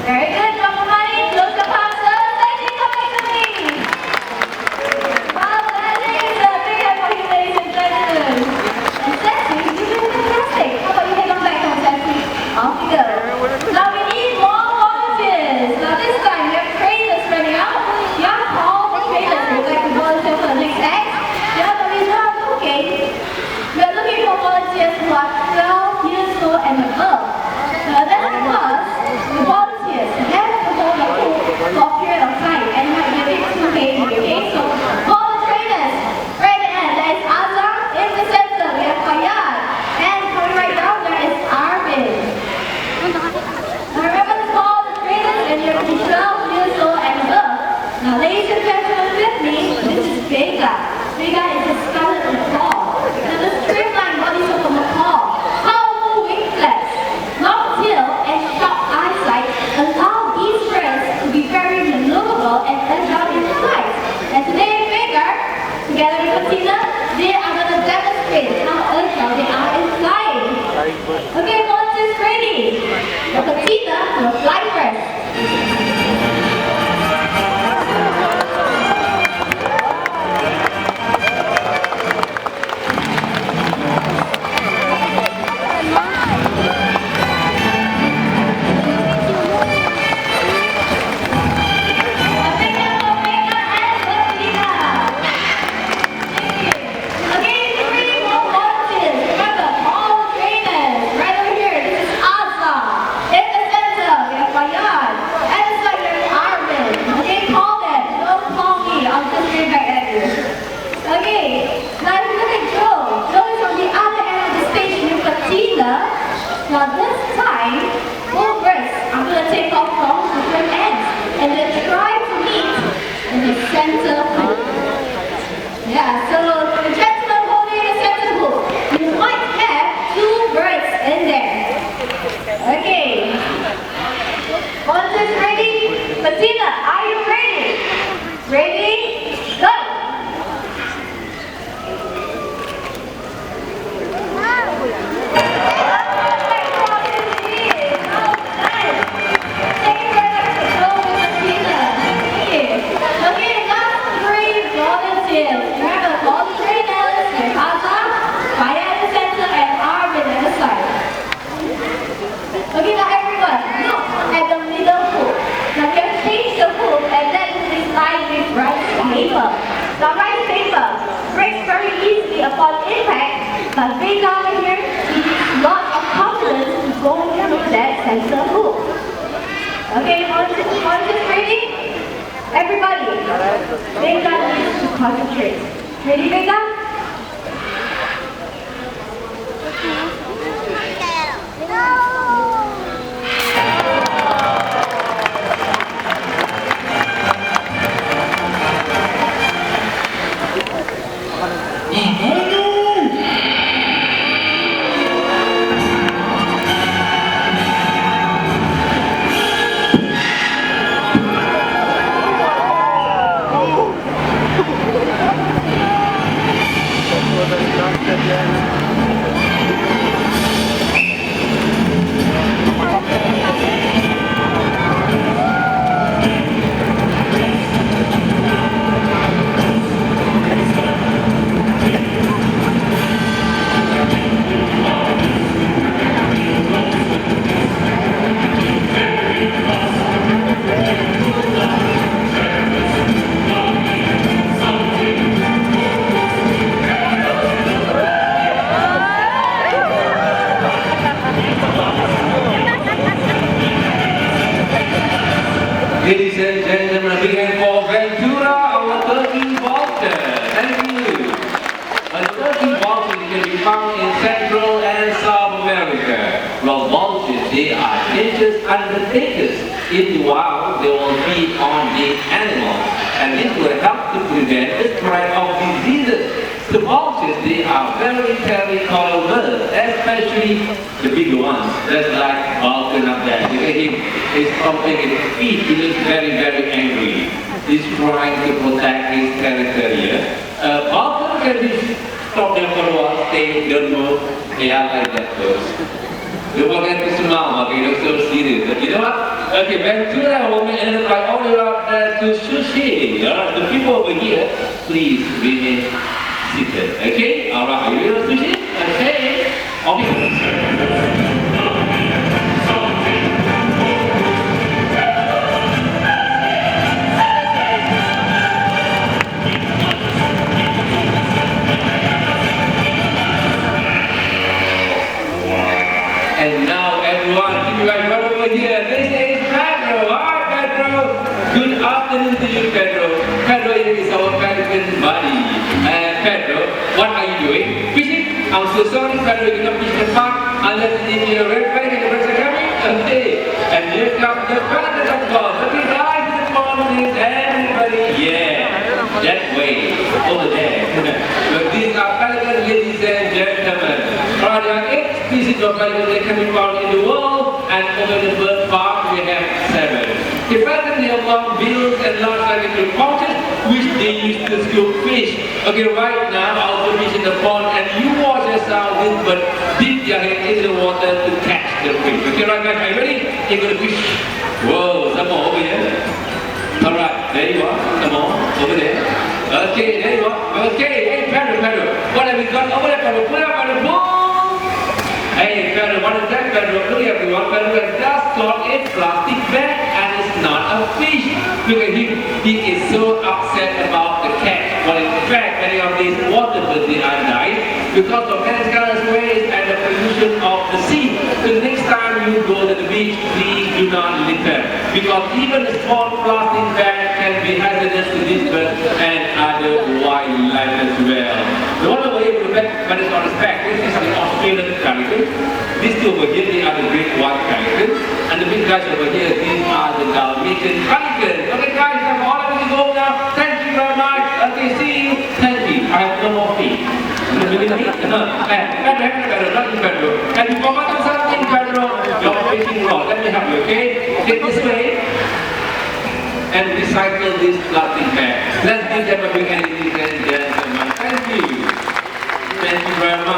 Very good, Dr. Money. Close the pastor. Sassy, come back to me. Wow, that is a big hand for you, ladies and gentlemen. And Sassy, you did fantastic. How about you head on back home, Sassy? Off you go. Now we need more volunteers. Now this time we have trainers ready out. Young Paul, the trainers would like to volunteer for the next act. Yeah, but we're not looking. We are looking for volunteers who are 12 years old and above. Now that's because the volunteers have to hold a pool for a period of time and might be a bit too heavy, okay? So for the trainers, right at there is Azam in the center, we have Fayad, and coming right down there is Arvin. Now remember to call the trainers and you're 12 years old and above. Now ladies and gentlemen with me, this is Vega. Vega is a scarlet macaw. Now the streamlined bodies of a macaw, powerful wing flaps, long tail and sharp eyesight allow these birds to be very maneuverable and agile in flight. And today Vega, together with Katina, they are going to demonstrate how agile they are in flying. Okay, volunteers ready? The Katina will fly first. Now this time, both birds are going to take off from different ends and they try to meet in the center hoop. Yeah, so the gentleman holding the center hoop, you might have two birds in there. Okay. Volunteers ready? Katina, are you ready? Ready? Go! Okay, now everyone, look at the middle hoop. Now we have changed the hoop and then this line with rice paper. Now rice paper breaks very easily upon impact, but way down here, it needs lots of confidence to go through that center hoop. Okay, volunteers ready? Everybody, Vega needs to concentrate. Ready, Vega? Ladies and gentlemen, a big hand for Ventura, our turkey vulture. Thank you. A turkey vulture can be found in Central and South America. Well, vultures, they are nature's undertakers. In the wild, they will feed on the animals, and this will help to prevent the spread of diseases. The vultures, they are very territorial birds, especially the bigger ones, just like Vulcan up there. Look at him, he's pumping his feet, he looks very, very angry. He's trying to protect his territory. Vulcan can be stop them for a while, stay, don't move. They are like that birds. Don't forget to smile, okay? Don't so serious. You know what? Okay, Ventura will be ended by all around to sushi. Alright, the people over here, please remain seated. Okay? Alright, are you ready for sushi? Okay. Okay. And now everyone, keep your eyes right over here. This is Pedro. Hi Pedro. Good afternoon to you, Pedro. Pedro is our Pelican buddy. And Pedro, what are you doing? Fishing? I'm so sorry, Pedro, you cannot fish in the park unless if you're red pelican, the birds are coming. Okay. And here comes the Pelican, of course. Okay, guys, in the morning, everybody. Yeah. That way. Over there. But these are Pelicans, ladies and gentlemen. Alright, there are 8 species of pelicans that can be found in the world, and over the bird park we have 7. The pelicans have long bills and large circular pouches, which they use to scoop fish. Okay, right now I also fish in the pond, and you watch as how this bird dip their head into the water to catch the fish. Okay, right guys, are you ready? You're going to fish. Whoa, some more over here. Alright, there you are. Some more over there. Okay, there you are. Okay, hey Pedro, what have we got over there, Pedro? Put up on the board. Hey Pedro, what is that, Pedro? Look everyone, Pedro has just got a plastic bag and it's not a fish. Look at him, he is so upset about the catch. Well, in fact, many of these water birds are dying because of careless waste and the pollution of the sea. So next time you go to the beach, please do not litter. Because even a small plastic bag can be hazardous to these birds and other wildlife as well. The one over here with the back, but it's on its back, this is the Australian pelican. These two over here, they are the great white pelican. And the big guys over here, these are the Dalmatian pelicans. Okay guys, I'm all over the go now. Thank you very much. Okay, see you. Thank you. I have no more feet. And you forgot something, Pedro. Your fishing rod. Let me help you, okay? Take this way and recycle this plastic bag. Let's give them a big hand, ladies and gentlemen. Thank you. Thank you very much.